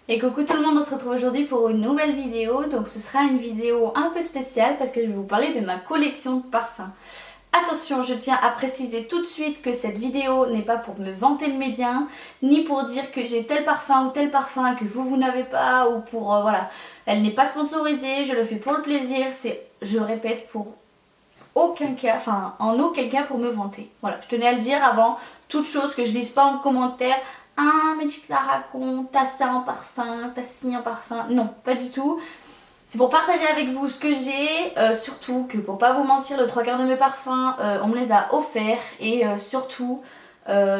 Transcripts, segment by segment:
Et coucou tout le monde, on se retrouve aujourd'hui pour une nouvelle vidéo. Donc ce sera une vidéo un peu spéciale parce que je vais vous parler de ma collection de parfums. Attention, je tiens à préciser tout de suite que cette vidéo n'est pas pour me vanter de mes biens, ni pour dire que j'ai tel parfum ou tel parfum que vous n'avez pas, ou pour voilà. Elle n'est pas sponsorisée, je le fais pour le plaisir, c'est, je répète, pour aucun cas, enfin en aucun cas pour me vanter. Voilà, je tenais à le dire avant toute chose, que je lise pas en commentaire. Ah mais tu te la racontes, t'as ça en parfum, t'as ci en parfum. Non, pas du tout. C'est pour partager avec vous ce que j'ai, surtout que pour pas vous mentir, le 3/4 de mes parfums, on me les a offerts. Et surtout,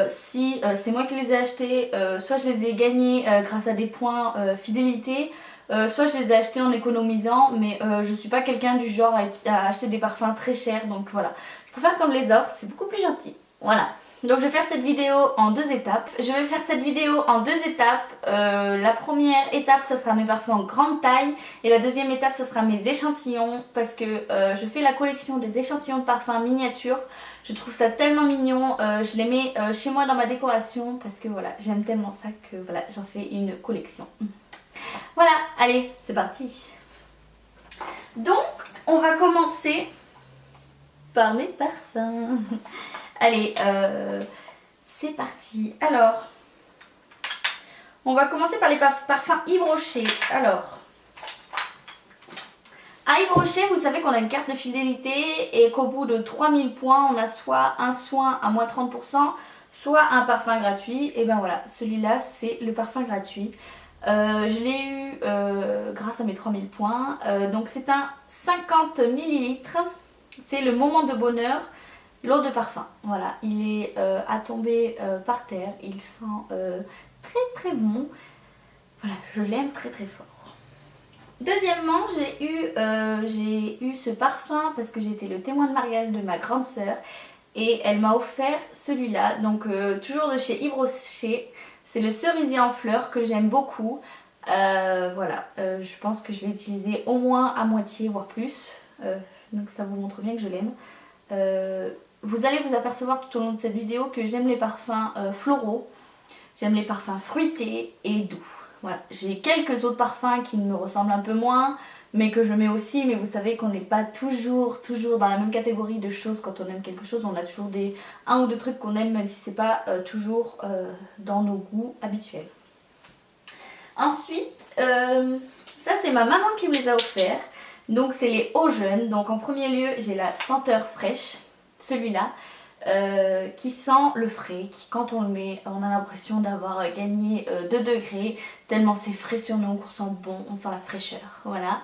si c'est moi qui les ai achetés, soit je les ai gagnés grâce à des points fidélité, soit je les ai achetés en économisant, mais je suis pas quelqu'un du genre à acheter des parfums très chers, donc voilà. Je préfère comme les offres, c'est beaucoup plus gentil. Voilà. Donc je vais faire cette vidéo en deux étapes. La première étape, ça sera mes parfums en grande taille. Et la deuxième étape, ça sera mes échantillons. Parce que je fais la collection des échantillons de parfums miniatures. Je trouve ça tellement mignon. Je les mets chez moi dans ma décoration. Parce que voilà, j'aime tellement ça que voilà, j'en fais une collection. Voilà, allez, c'est parti. Donc, on va commencer par mes parfums. Allez, c'est parti. Alors, on va commencer par les parfums Yves Rocher. Alors, à Yves Rocher, vous savez qu'on a une carte de fidélité et qu'au bout de 3000 points, on a soit un soin à moins 30%, soit un parfum gratuit. Et ben voilà, celui-là, c'est le parfum gratuit. Je l'ai eu grâce à mes 3000 points. Donc c'est un 50 ml. C'est le moment de bonheur. L'eau de parfum, voilà, il est à tomber par terre, il sent très très bon, voilà, je l'aime très très fort. Deuxièmement, j'ai eu ce parfum parce que j'ai été le témoin de mariage de ma grande sœur et elle m'a offert celui-là, donc toujours de chez Yves Rocher, c'est le cerisier en fleurs que j'aime beaucoup, voilà, je pense que je l'ai utilisé au moins à moitié voire plus, donc ça vous montre bien que je l'aime. Vous allez vous apercevoir tout au long de cette vidéo que j'aime les parfums floraux, j'aime les parfums fruités et doux. Voilà, j'ai quelques autres parfums qui me ressemblent un peu moins, mais que je mets aussi, mais vous savez qu'on n'est pas toujours dans la même catégorie de choses quand on aime quelque chose, on a toujours un ou deux trucs qu'on aime même si c'est pas toujours dans nos goûts habituels. Ensuite, ça c'est ma maman qui me les a offerts, donc c'est les Eaux Jeunes, donc en premier lieu j'ai la senteur fraîche. Celui-là qui sent le frais, qui quand on le met on a l'impression d'avoir gagné 2 degrés tellement c'est frais sur nous, qu'on sent bon, on sent la fraîcheur, voilà.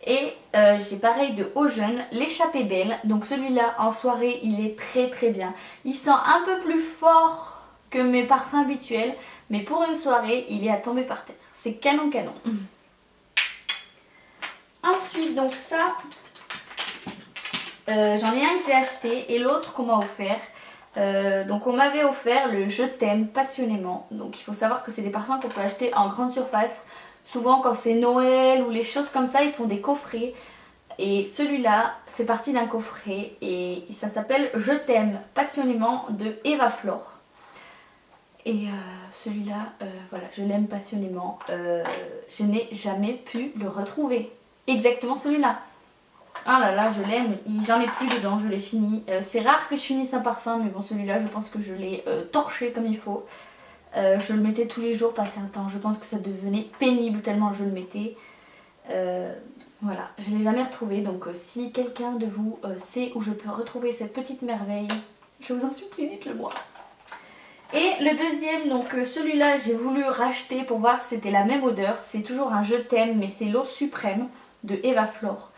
Et j'ai pareil de Eaux Jeunes, l'échappée belle, donc celui-là en soirée il est très très bien, il sent un peu plus fort que mes parfums habituels, mais pour une soirée il est à tomber par terre, c'est canon canon. Ensuite donc ça, j'en ai un que j'ai acheté et l'autre qu'on m'a offert. Donc on m'avait offert le Je t'aime passionnément. Donc il faut savoir que c'est des parfums qu'on peut acheter en grande surface. Souvent quand c'est Noël ou les choses comme ça, ils font des coffrets. Et celui-là fait partie d'un coffret et ça s'appelle Je t'aime passionnément de Eva Flor. Et celui-là, voilà, je l'aime passionnément. Je n'ai jamais pu le retrouver. Exactement celui-là. Ah là là, je l'aime, j'en ai plus dedans, je l'ai fini. C'est rare que je finisse un parfum, mais bon celui-là je pense que je l'ai torché comme il faut. Je le mettais tous les jours, passé un temps, je pense que ça devenait pénible tellement je le mettais. Voilà, je ne l'ai jamais retrouvé, donc si quelqu'un de vous sait où je peux retrouver cette petite merveille, je vous en supplie, dites-le moi. Et le deuxième, donc celui-là j'ai voulu racheter pour voir si c'était la même odeur. C'est toujours un Je t'aime, mais c'est l'eau suprême de Eva Flor.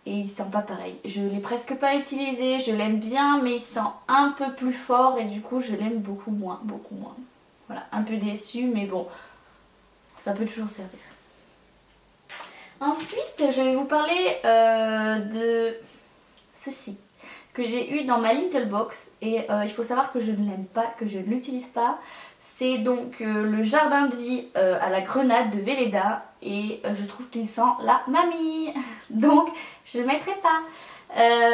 Et il sent pas pareil, je l'ai presque pas utilisé, je l'aime bien mais il sent un peu plus fort et du coup je l'aime beaucoup moins. Voilà, un peu déçue mais bon, ça peut toujours servir. Ensuite je vais vous parler de ceci que j'ai eu dans ma Little Box et il faut savoir que je ne l'aime pas, que je ne l'utilise pas. C'est donc le jardin de vie à la grenade de Velleda et je trouve qu'il sent la mamie. Donc je ne le mettrai pas.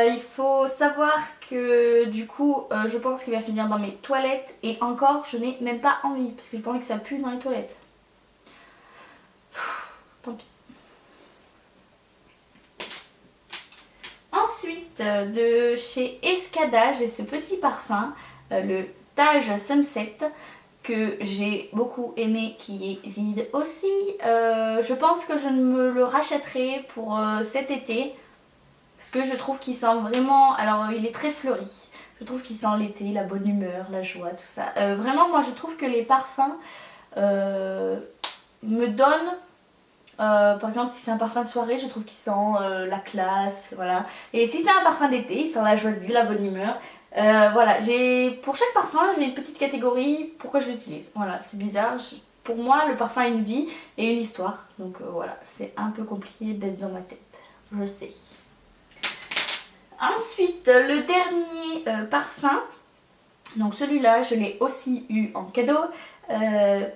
Il faut savoir que du coup je pense qu'il va finir dans mes toilettes et encore je n'ai même pas envie parce que j'ai pas envie que ça pue dans les toilettes. tant pis. Ensuite, de chez Escada, j'ai ce petit parfum, le Taj Sunset, que j'ai beaucoup aimé, qui est vide aussi. Je pense que je me le rachèterai pour cet été, parce que je trouve qu'il sent vraiment... Alors il est très fleuri, je trouve qu'il sent l'été, la bonne humeur, la joie, tout ça. Vraiment moi je trouve que les parfums me donnent... par exemple si c'est un parfum de soirée, je trouve qu'il sent la classe, voilà. Et si c'est un parfum d'été, il sent la joie de vivre, la bonne humeur. Voilà, pour chaque parfum j'ai une petite catégorie pourquoi je l'utilise. Voilà, c'est bizarre. Pour moi le parfum a une vie et une histoire. Donc voilà, c'est un peu compliqué d'être dans ma tête, je sais. Ensuite, le dernier parfum. Donc celui-là, je l'ai aussi eu en cadeau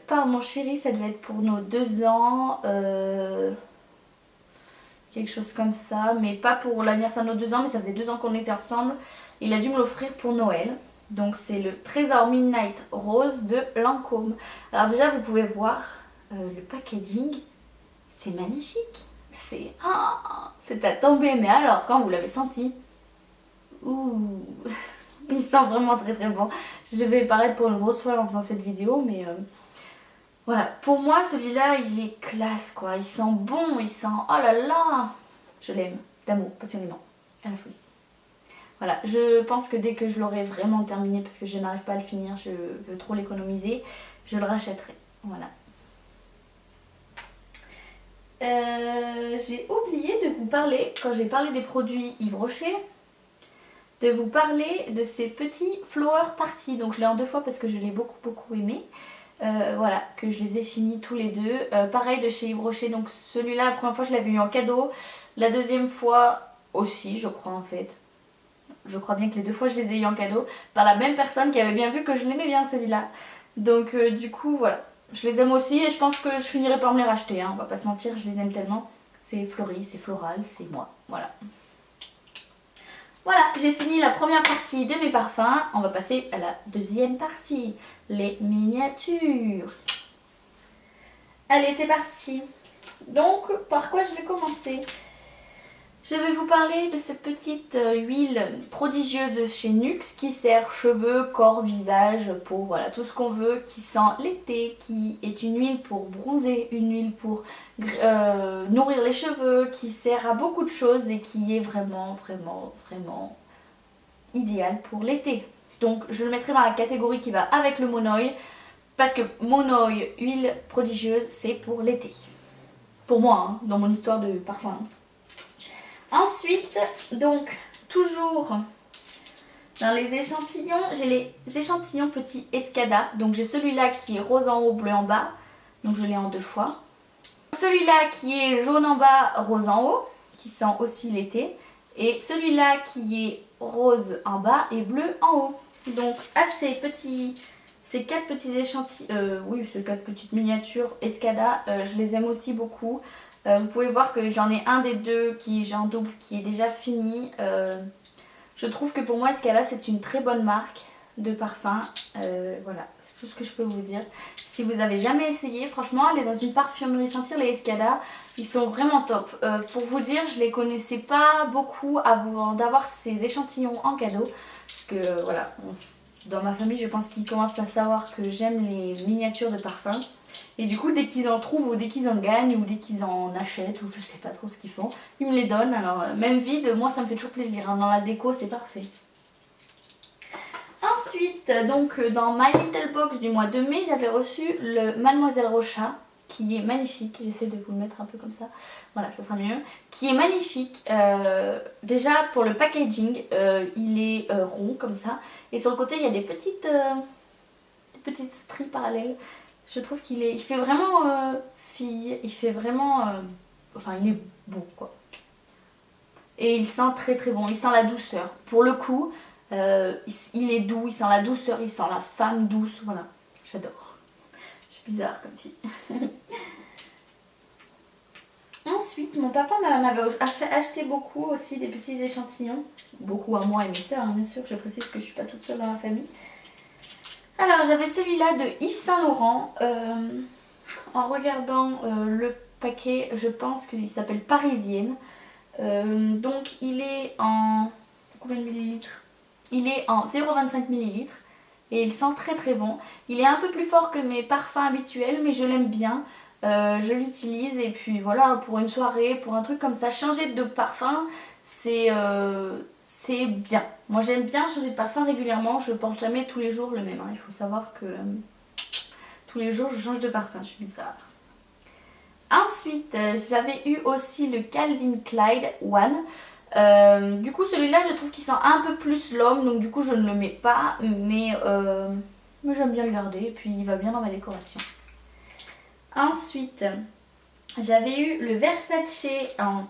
par mon chéri. Ça devait être pour nos 2 ans. Quelque chose comme ça. Mais pas pour l'anniversaire de nos 2 ans. Mais ça faisait 2 ans qu'on était ensemble. Il a dû me l'offrir pour Noël. Donc c'est le Trésor Midnight Rose de Lancôme. Alors déjà, vous pouvez voir le packaging. C'est magnifique. C'est à tomber. Mais alors, quand vous l'avez senti... Ouh, il sent vraiment très très bon. Je vais paraître pour une grosse fois dans cette vidéo, mais voilà. Pour moi, celui-là, il est classe quoi. Il sent bon, il sent... Oh là là, je l'aime, d'amour, passionnément, à la folie. Voilà, je pense que dès que je l'aurai vraiment terminé, parce que je n'arrive pas à le finir, je veux trop l'économiser, je le rachèterai. Voilà. J'ai oublié de vous parler, quand j'ai parlé des produits Yves Rocher, de vous parler de ces petits Flower Party. Donc je l'ai en 2 fois parce que je l'ai beaucoup aimé. Voilà, que je les ai finis tous les 2. Pareil de chez Yves Rocher, donc celui-là la première fois je l'avais eu en cadeau. La deuxième fois aussi je crois en fait. Je crois bien que les 2 fois je les ai eu en cadeau par la même personne qui avait bien vu que je l'aimais bien celui-là. Donc du coup voilà, je les aime aussi et je pense que je finirai par me les racheter. Hein. On va pas se mentir, je les aime tellement. C'est fleuri, c'est floral, c'est moi. Voilà. Voilà, j'ai fini la première partie de mes parfums. On va passer à la deuxième partie, les miniatures. Allez, c'est parti. Donc, par quoi je vais commencer? Je vais vous parler de cette petite huile prodigieuse de chez Nuxe qui sert cheveux, corps, visage, peau, voilà, tout ce qu'on veut, qui sent l'été, qui est une huile pour bronzer, une huile pour nourrir les cheveux, qui sert à beaucoup de choses et qui est vraiment idéal pour l'été. Donc je le mettrai dans la catégorie qui va avec le Monoï parce que Monoï, huile prodigieuse, c'est pour l'été. Pour moi, hein, dans mon histoire de parfum. Ensuite, donc, toujours dans les échantillons, j'ai les échantillons petits Escada. Donc j'ai celui-là qui est rose en haut, bleu en bas. Donc je l'ai en 2 fois. Celui-là qui est jaune en bas, rose en haut, qui sent aussi l'été. Et celui-là qui est rose en bas et bleu en haut. Donc assez petits, ces 4 petits échantillons, oui, ces 4 petites miniatures Escada, je les aime aussi beaucoup. Vous pouvez voir que j'en ai un des 2 qui j'ai en double qui est déjà fini. Je trouve que pour moi Escada c'est une très bonne marque de parfum. Voilà, c'est tout ce que je peux vous dire. Si vous avez jamais essayé, franchement allez dans une parfumerie sentir les Escada. Ils sont vraiment top. Pour vous dire, je les connaissais pas beaucoup avant d'avoir ces échantillons en cadeau. Parce que voilà, dans ma famille je pense qu'ils commencent à savoir que j'aime les miniatures de parfum. Et du coup, dès qu'ils en trouvent ou dès qu'ils en gagnent ou dès qu'ils en achètent ou je sais pas trop ce qu'ils font, ils me les donnent. Alors même vide, moi ça me fait toujours plaisir. Hein. Dans la déco, c'est parfait. Ensuite, donc dans My Little Box du mois de mai, j'avais reçu le Mademoiselle Rocha qui est magnifique. J'essaie de vous le mettre un peu comme ça. Voilà, ça sera mieux. Qui est magnifique. Déjà pour le packaging, il est rond comme ça. Et sur le côté, il y a des petites stries parallèles. Je trouve il fait vraiment fille, il fait vraiment... enfin, il est beau, quoi. Et il sent très bon, il sent la douceur. Pour le coup, il est doux, il sent la douceur, il sent la femme douce, voilà. J'adore. Je suis bizarre comme fille. Ensuite, mon papa m'en avait acheté beaucoup aussi, des petits échantillons. Beaucoup à moi et mes soeurs, hein, bien sûr. Je précise que je suis pas toute seule dans la famille. Alors j'avais celui-là de Yves Saint Laurent. En regardant le paquet, je pense qu'il s'appelle Parisienne. Donc il est en... combien de millilitres? Il est en 0,25 ml et il sent très très bon. Il est un peu plus fort que mes parfums habituels mais je l'aime bien. Je l'utilise et puis voilà, pour une soirée, pour un truc comme ça, changer de parfum, c'est bien. Moi j'aime bien changer de parfum régulièrement, je porte jamais tous les jours le même. Il faut savoir que tous les jours je change de parfum, je suis bizarre. Ensuite, j'avais eu aussi le Calvin Klein One. Du coup celui-là je trouve qu'il sent un peu plus l'homme, donc du coup je ne le mets pas, mais j'aime bien le garder et puis il va bien dans ma décoration. Ensuite, j'avais eu le Versace en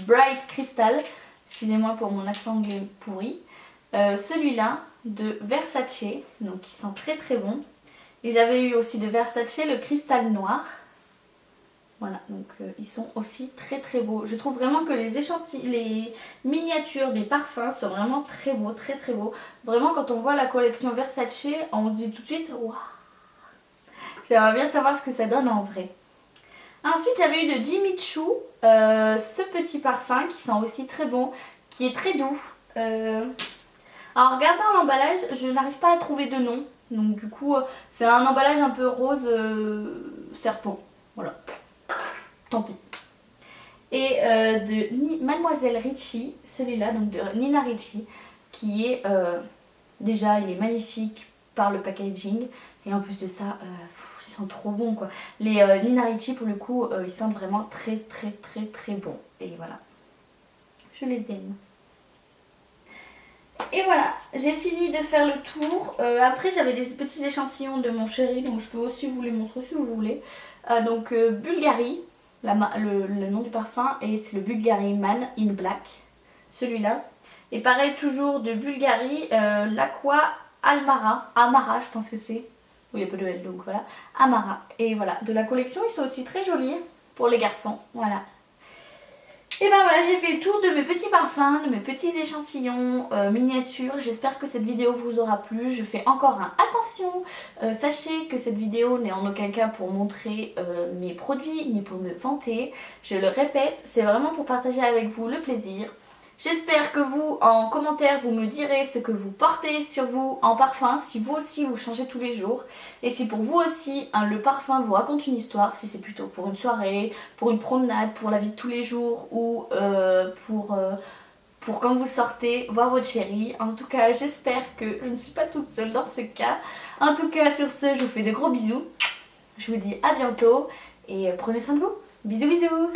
Bright Crystal, excusez-moi pour mon accent anglais pourri. Celui-là de Versace, donc il sent très très bon. Et j'avais eu aussi de Versace le cristal noir. Voilà, donc ils sont aussi très très beaux. Je trouve vraiment que les miniatures des parfums sont vraiment très beaux, très très beaux. Vraiment quand on voit la collection Versace, on se dit tout de suite waouh. J'aimerais bien savoir ce que ça donne en vrai. Ensuite j'avais eu de Jimmy Choo, ce petit parfum qui sent aussi très bon, qui est très doux. En regardant l'emballage, je n'arrive pas à trouver de nom. Donc du coup, c'est un emballage un peu rose serpent. Voilà. Tant pis. Et de Mademoiselle Ricci, celui-là, donc de Nina Ricci, qui est déjà, il est magnifique par le packaging. Et en plus de ça, ils sont trop bons quoi. Les Nina Ricci pour le coup, ils sentent vraiment très très très très bons. Et voilà. Je les aime. Et voilà, j'ai fini de faire le tour. Après j'avais des petits échantillons de mon chéri, donc je peux aussi vous les montrer si vous voulez. Donc Bulgari, le nom du parfum, et c'est le Bulgari Man in Black, celui-là. Et pareil toujours de Bulgari, l'Aqua Amara je pense que c'est. Oui, il n'y a pas de L, donc voilà, Amara. Et voilà, de la collection, ils sont aussi très jolis pour les garçons, voilà. Et ben voilà, j'ai fait le tour de mes petits parfums, de mes petits échantillons miniatures. J'espère que cette vidéo vous aura plu. Je fais encore un attention. Sachez que cette vidéo n'est en aucun cas pour montrer mes produits ni pour me vanter. Je le répète, c'est vraiment pour partager avec vous le plaisir. J'espère que vous, en commentaire, vous me direz ce que vous portez sur vous en parfum, si vous aussi vous changez tous les jours. Et si pour vous aussi, le parfum vous raconte une histoire, si c'est plutôt pour une soirée, pour une promenade, pour la vie de tous les jours ou pour quand vous sortez voir votre chéri. En tout cas, j'espère que je ne suis pas toute seule dans ce cas. En tout cas, sur ce, je vous fais de gros bisous. Je vous dis à bientôt et prenez soin de vous. Bisous bisous.